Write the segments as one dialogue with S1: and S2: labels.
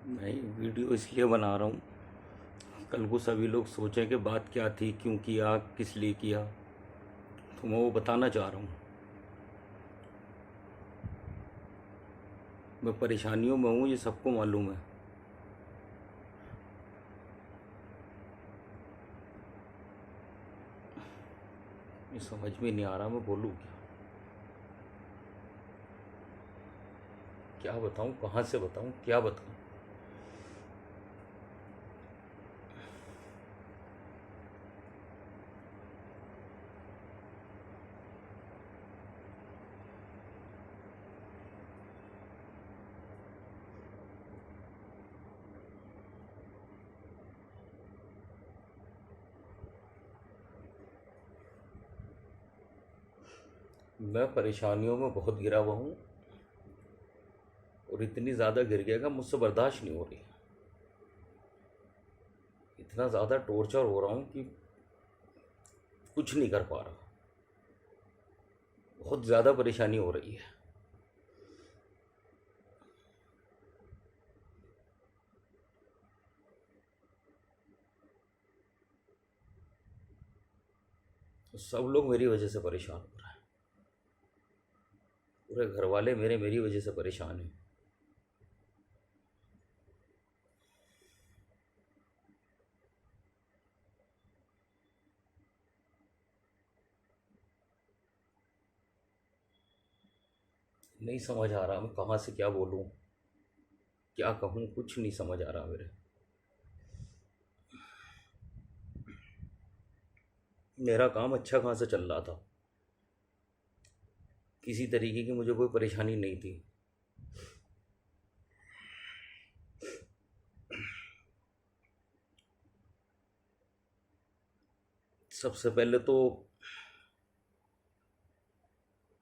S1: मैं ये वीडियो इसलिए बना रहा हूँ, कल को सभी लोग सोचें कि बात क्या थी, क्यों किया, किस लिए किया। तो मैं वो बताना चाह रहा हूँ। मैं परेशानियों में हूँ, ये सबको मालूम है। ये समझ में नहीं आ रहा मैं बोलूँ क्या। क्या बताऊँ, कहाँ से बताऊँ, क्या बताऊँ। मैं परेशानियों में बहुत गिरा हुआ हूँ, और इतनी ज़्यादा गिर गया कि मुझसे बर्दाश्त नहीं हो रही। इतना ज़्यादा टॉर्चर हो रहा हूँ कि कुछ नहीं कर पा रहा। बहुत ज़्यादा परेशानी हो रही है। तो सब लोग मेरी वजह से परेशान हो रहे हैं। पूरे घर वाले मेरी वजह से परेशान हैं। नहीं समझ आ रहा मैं कहाँ से क्या बोलूँ, क्या कहूँ, कुछ नहीं समझ आ रहा मेरे। मेरा काम अच्छा खासा चल रहा था, किसी तरीके की मुझे कोई परेशानी नहीं थी। सबसे पहले तो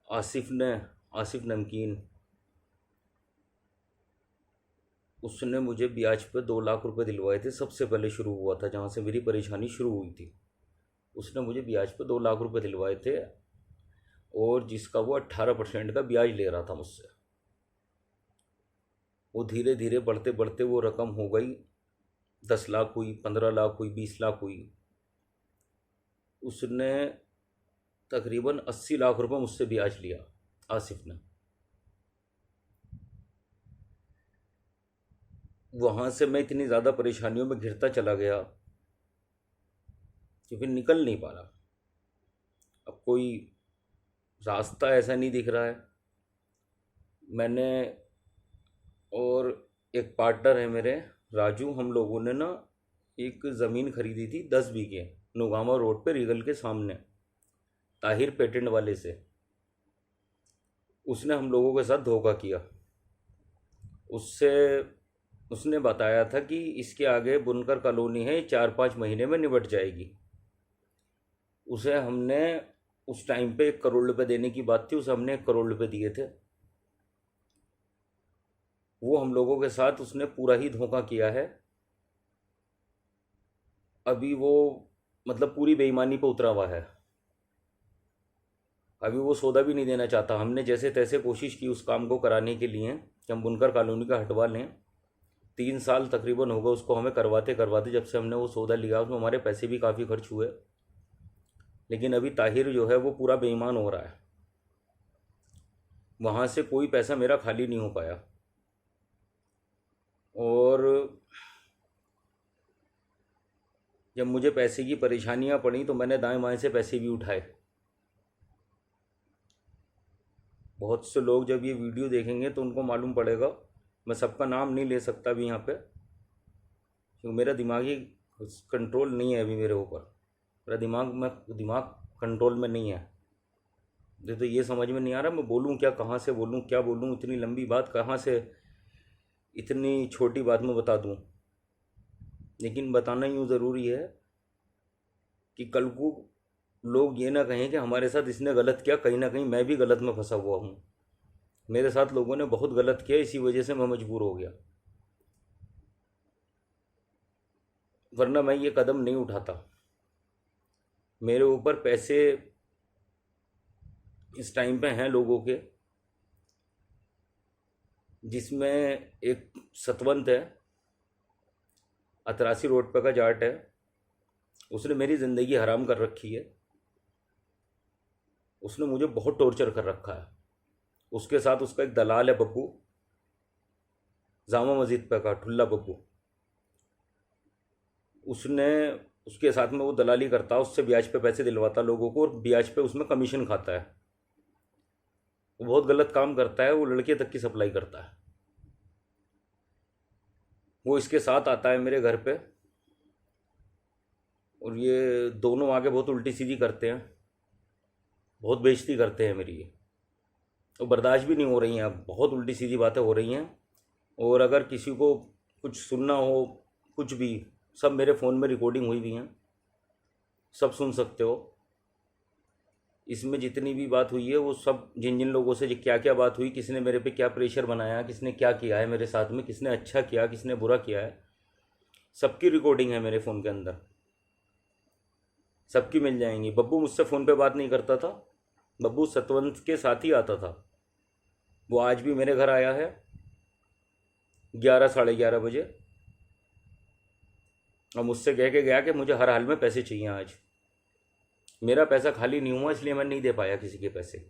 S1: आसिफ नमकीन, उसने मुझे ब्याज पे 2 लाख रुपए दिलवाए थे। सबसे पहले शुरू हुआ था जहाँ से मेरी परेशानी शुरू हुई थी। उसने मुझे ब्याज पे 2 लाख रुपए दिलवाए थे, और जिसका वो 18% का ब्याज ले रहा था मुझसे। वो धीरे धीरे बढ़ते बढ़ते वो रकम हो गई, 10 लाख हुई, 15 लाख हुई, 20 लाख हुई। उसने तकरीबन 80 लाख रुपए मुझसे ब्याज लिया, आसिफ ने। वहाँ से मैं इतनी ज़्यादा परेशानियों में घिरता चला गया कि फिर निकल नहीं पा रहा। अब कोई रास्ता ऐसा नहीं दिख रहा है। मैंने और एक पार्टनर है मेरे, राजू, हम लोगों ने ना एक ज़मीन खरीदी थी 10 बीघे, नुगामा रोड पे रीगल के सामने, ताहिर पेटेंट वाले से। उसने हम लोगों के साथ धोखा किया। उससे उसने बताया था कि इसके आगे बुनकर कॉलोनी है, 4-5 महीने में निपट जाएगी। उसे हमने उस टाइम पे 1 करोड़ रुपए देने की बात थी, उसे हमने 1 करोड़ रुपए दिए थे। वो हम लोगों के साथ उसने पूरा ही धोखा किया है। अभी वो मतलब पूरी बेईमानी पे उतरा हुआ है। अभी वो सौदा भी नहीं देना चाहता। हमने जैसे तैसे कोशिश की उस काम को कराने के लिए कि हम बुनकर कॉलोनी का हटवा लें। 3 साल तकरीबन हो गए उसको हमें करवाते करवाते, जब से हमने वो सौदा लिया। उसमें हमारे पैसे भी काफ़ी खर्च हुए, लेकिन अभी ताहिर जो है वो पूरा बेईमान हो रहा है। वहाँ से कोई पैसा मेरा खाली नहीं हो पाया। और जब मुझे पैसे की परेशानियाँ पड़ी तो मैंने दाएं बाएं से पैसे भी उठाए। बहुत से लोग जब ये वीडियो देखेंगे तो उनको मालूम पड़ेगा। मैं सबका नाम नहीं ले सकता अभी यहाँ पे, क्योंकि मेरा दिमागी कंट्रोल नहीं है अभी मेरे ऊपर। मेरा दिमाग कंट्रोल में नहीं है। मुझे तो ये समझ में नहीं आ रहा मैं बोलूँ क्या, कहाँ से बोलूँ, क्या बोलूँ। इतनी लंबी बात कहाँ से इतनी छोटी बात में बता दूँ। लेकिन बताना यूँ ज़रूरी है कि कल को लोग ये ना कहें कि हमारे साथ इसने गलत किया। कहीं ना कहीं मैं भी गलत में फंसा हुआ हूँ। मेरे साथ लोगों ने बहुत गलत किया, इसी वजह से मैं मजबूर हो गया, वरना मैं ये कदम नहीं उठाता। मेरे ऊपर पैसे इस टाइम पे हैं लोगों के, जिसमें एक सतवंत है, अतरासी रोड पे का जाट है, उसने मेरी ज़िंदगी हराम कर रखी है। उसने मुझे बहुत टॉर्चर कर रखा है। उसके साथ उसका एक दलाल है बब्बू, जामा मस्जिद पे का ठुल्ला बब्बू। उसने उसके साथ में वो दलाली करता है, उससे ब्याज पे पैसे दिलवाता लोगों को और ब्याज पे उसमें कमीशन खाता है। वो बहुत गलत काम करता है, वो लड़के तक की सप्लाई करता है। वो इसके साथ आता है मेरे घर पे, और ये दोनों आगे बहुत उल्टी सीधी करते हैं, बहुत बेइज्जती करते हैं मेरी ये। तो बर्दाश्त भी नहीं हो रही हैं, अब बहुत उल्टी सीधी बातें हो रही हैं। और अगर किसी को कुछ सुनना हो, कुछ भी, सब मेरे फ़ोन में रिकॉर्डिंग हुई हुई हैं, सब सुन सकते हो। इसमें जितनी भी बात हुई है वो सब, जिन जिन लोगों से क्या क्या बात हुई, किसने मेरे पे क्या प्रेशर बनाया, किसने क्या किया है मेरे साथ में, किसने अच्छा किया, किसने बुरा किया है, सबकी रिकॉर्डिंग है मेरे फ़ोन के अंदर, सबकी मिल जाएंगी। बब्बू मुझसे फ़ोन पे बात नहीं करता था, बब्बू सतवंत के साथ ही आता था। वो आज भी मेरे घर आया है 11 साढ़े 11 बजे, और मुझसे कह के गया कि मुझे हर हाल में पैसे चाहिए आज। मेरा पैसा खाली नहीं हुआ, इसलिए मैं नहीं दे पाया किसी के पैसे।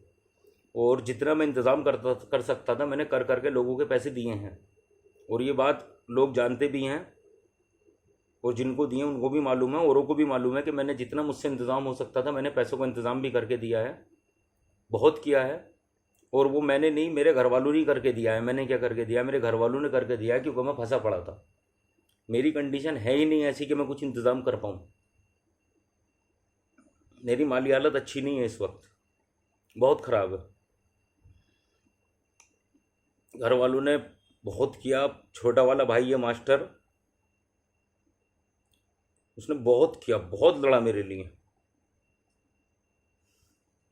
S1: और जितना मैं इंतज़ाम कर सकता था, मैंने कर करके लोगों के पैसे दिए हैं। और ये बात लोग जानते भी हैं, और जिनको दिए उनको भी मालूम है, औरों को भी मालूम है कि मैंने जितना मुझसे इंतज़ाम हो सकता था, मैंने पैसों का इंतज़ाम भी करके दिया है, बहुत किया है। और वो मैंने नहीं, मेरे घर वालों ने करके दिया है। मैंने क्या करके दिया, मेरे घर वालों ने करके दिया है, क्योंकि मैं फंसा पड़ा था। मेरी कंडीशन है ही नहीं ऐसी कि मैं कुछ इंतज़ाम कर पाऊँ। मेरी माली हालत अच्छी नहीं है इस वक्त, बहुत ख़राब है। घर वालों ने बहुत किया। छोटा वाला भाई है मास्टर, उसने बहुत किया, बहुत लड़ा मेरे लिए।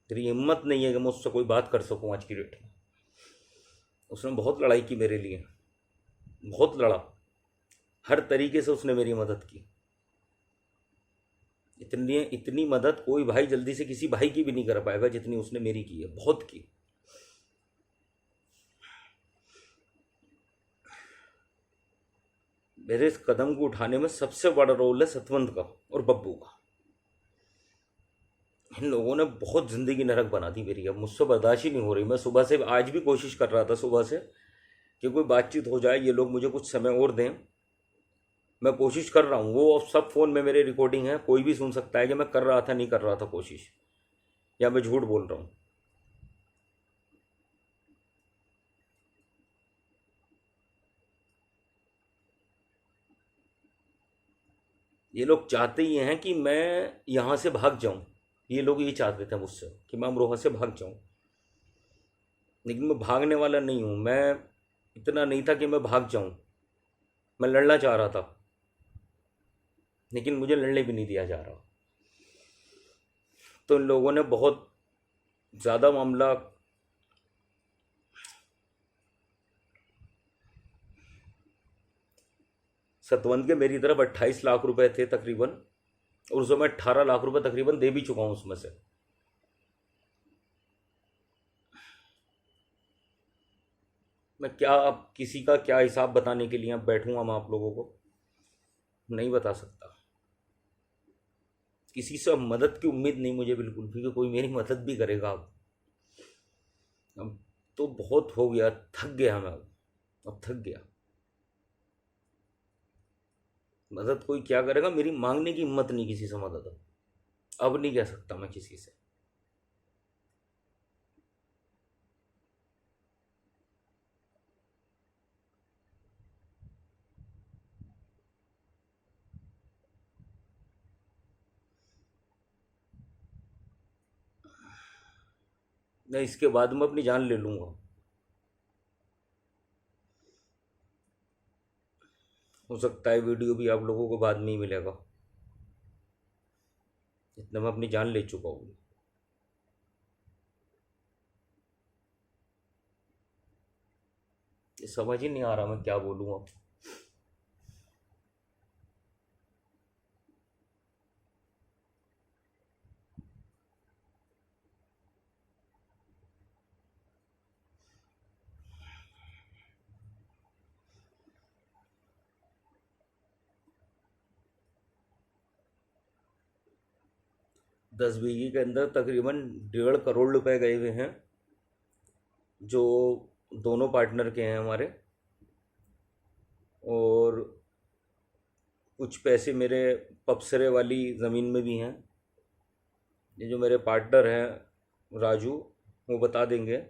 S1: तेरी हिम्मत नहीं है कि मैं उससे कोई बात कर सकूं आज की डेट में। उसने बहुत लड़ाई की मेरे लिए, बहुत लड़ा। हर तरीके से उसने मेरी मदद की। इतनी इतनी मदद कोई भाई जल्दी से किसी भाई की भी नहीं कर पाएगा जितनी उसने मेरी की है, बहुत की। मेरे इस कदम को उठाने में सबसे बड़ा रोल है सतवंत का और बब्बू का। इन लोगों ने बहुत ज़िंदगी नरक बना दी मेरी, अब मुझसे बर्दाश्त ही नहीं हो रही। मैं सुबह से, आज भी कोशिश कर रहा था सुबह से कि कोई बातचीत हो जाए, ये लोग मुझे कुछ समय और दें। मैं कोशिश कर रहा हूँ, वो अब सब फ़ोन में मेरे रिकॉर्डिंग है, कोई भी सुन सकता है कि मैं कर रहा था, नहीं कर रहा था कोशिश, या मैं झूठ बोल रहा हूँ। ये लोग चाहते ही हैं कि मैं यहाँ से भाग जाऊँ। ये लोग ये चाहते थे मुझसे कि मैं अमरोहा से भाग जाऊँ, लेकिन मैं भागने वाला नहीं हूँ। मैं इतना नहीं था कि मैं भाग जाऊँ, मैं लड़ना चाह रहा था, लेकिन मुझे लड़ने भी नहीं दिया जा रहा। तो इन लोगों ने बहुत ज़्यादा मामला, सतवंत के मेरी तरफ 28 लाख रुपए थे तकरीबन, और उसमें मैं 18 लाख रुपए तकरीबन दे भी चुका हूँ उसमें से। मैं क्या अब किसी का क्या हिसाब बताने के लिए अब बैठूंगा मैं आप लोगों को, नहीं बता सकता। किसी से अब मदद की उम्मीद नहीं मुझे बिल्कुल भी कि कोई मेरी मदद भी करेगा अब तो बहुत हो गया, थक गया मैं अब थक गया। मदद कोई क्या करेगा, मेरी मांगने की हिम्मत नहीं किसी से मदद अब नहीं कह सकता मैं किसी से। मैं इसके बाद में अपनी जान ले लूँगा। हो सकता है वीडियो भी आप लोगों को बाद में ही मिलेगा, इतना मैं अपनी जान ले चुका हूँ। ये समझ ही नहीं आ रहा मैं क्या बोलूँ अब। 10 बीघे के अंदर तकरीबन 1.5 करोड़ रुपए गए हुए हैं, जो दोनों पार्टनर के हैं हमारे। और कुछ पैसे मेरे पपसरे वाली ज़मीन में भी हैं। ये जो मेरे पार्टनर हैं राजू, वो बता देंगे।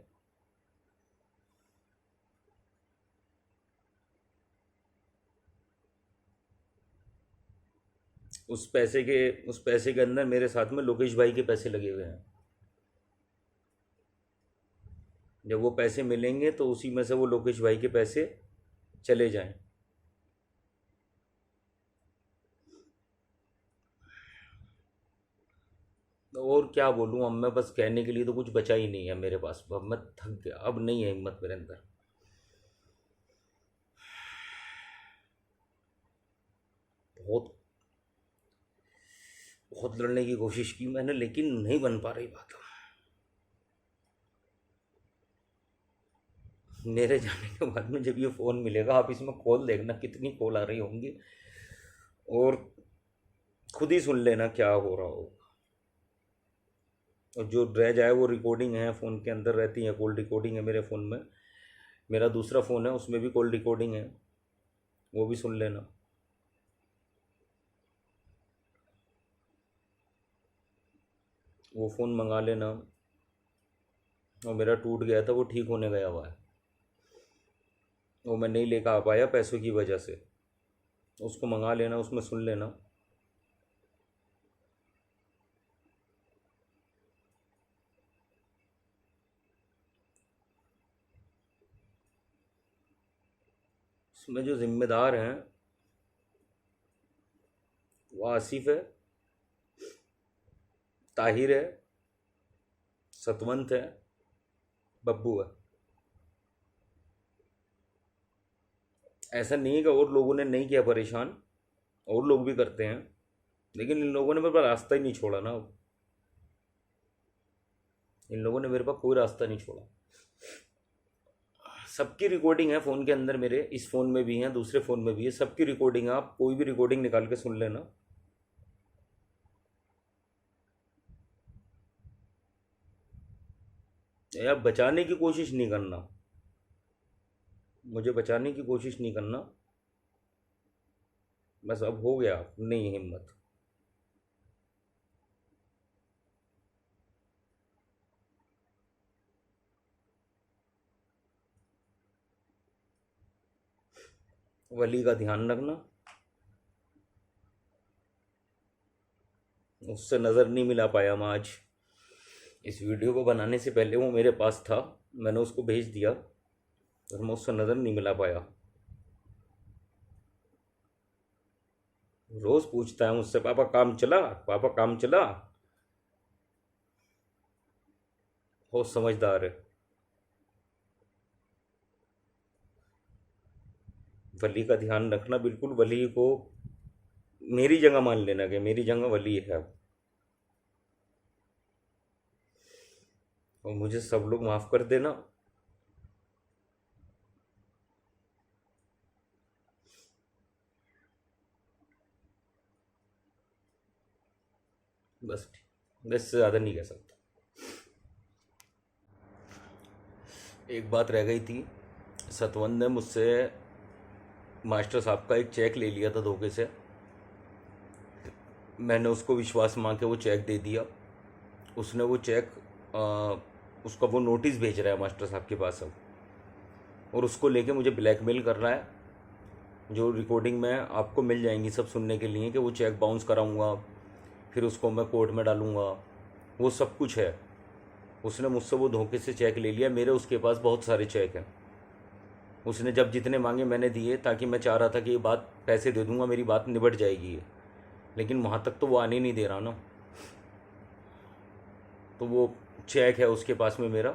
S1: उस पैसे के अंदर मेरे साथ में लोकेश भाई के पैसे लगे हुए हैं। जब वो पैसे मिलेंगे तो उसी में से वो लोकेश भाई के पैसे चले जाएं। और क्या बोलूँ अब मैं, बस कहने के लिए तो कुछ बचा ही नहीं है मेरे पास। अब मैं थक गया, अब नहीं है हिम्मत मेरे अंदर। बहुत बहुत लड़ने की कोशिश की मैंने, लेकिन नहीं बन पा रही बात। मेरे जाने के बाद में जब ये फ़ोन मिलेगा, आप इसमें कॉल देखना कितनी कॉल आ रही होंगी, और खुद ही सुन लेना क्या हो रहा हो। और जो रह जाए वो रिकॉर्डिंग है, फ़ोन के अंदर रहती है, कॉल रिकॉर्डिंग है मेरे फ़ोन में। मेरा दूसरा फ़ोन है, उसमें भी कॉल रिकॉर्डिंग है, वो भी सुन लेना। वो फ़ोन मंगा लेना। और मेरा टूट गया था, वो ठीक होने गया हुआ है। वो मैं नहीं लेकर आ पाया पैसों की वजह से। उसको मंगा लेना, उसमें सुन लेना। उसमें जो ज़िम्मेदार हैं वो आसिफ है, ताहिर है, सतवंत है, बब्बू है। ऐसा नहीं है कि और लोगों ने नहीं किया परेशान, और लोग भी करते हैं, लेकिन इन लोगों ने मेरे पास रास्ता ही नहीं छोड़ा ना। इन लोगों ने मेरे पास कोई रास्ता नहीं छोड़ा। सबकी रिकॉर्डिंग है फ़ोन के अंदर मेरे, इस फ़ोन में भी है, दूसरे फ़ोन में भी है, सबकी रिकॉर्डिंग है। आप कोई भी रिकॉर्डिंग निकाल के सुन लेना। यार बचाने की कोशिश नहीं करना, मुझे बचाने की कोशिश नहीं करना। बस अब हो गया, नहीं है हिम्मत। वली का ध्यान रखना। उससे नज़र नहीं मिला पाया मैं आज। इस वीडियो को बनाने से पहले वो मेरे पास था, मैंने उसको भेज दिया, और मैं उससे नज़र नहीं मिला पाया। रोज़ पूछता है मुझसे, पापा काम चला, पापा काम चला। बहुत समझदार है। वली का ध्यान रखना बिल्कुल। वली को मेरी जगह मान लेना कि मेरी जगह वली है अब। और मुझे सब लोग माफ़ कर देना। बस ठीक, इससे ज़्यादा नहीं कह सकता। एक बात रह गई थी, सतवंत ने मुझसे मास्टर साहब का एक चेक ले लिया था धोखे से। मैंने उसको विश्वास मान के वो चेक दे दिया। उसने वो चेक उसका वो नोटिस भेज रहा है मास्टर साहब के पास अब, और उसको लेके मुझे ब्लैकमेल कर रहा है। जो रिकॉर्डिंग में आपको मिल जाएंगी सब सुनने के लिए, कि वो चेक बाउंस कराऊंगा, फिर उसको मैं कोर्ट में डालूंगा, वो सब कुछ है। उसने मुझसे वो धोखे से चेक ले लिया। मेरे उसके पास बहुत सारे चेक हैं। उसने जब जितने मांगे मैंने दिए, ताकि मैं चाह रहा था कि ये बात, पैसे दे दूंगा मेरी बात निबट जाएगी ये। लेकिन वहाँ तक तो वो आने नहीं दे रहा ना। तो वो चेक है उसके पास में मेरा,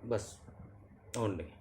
S1: बस। और नहीं।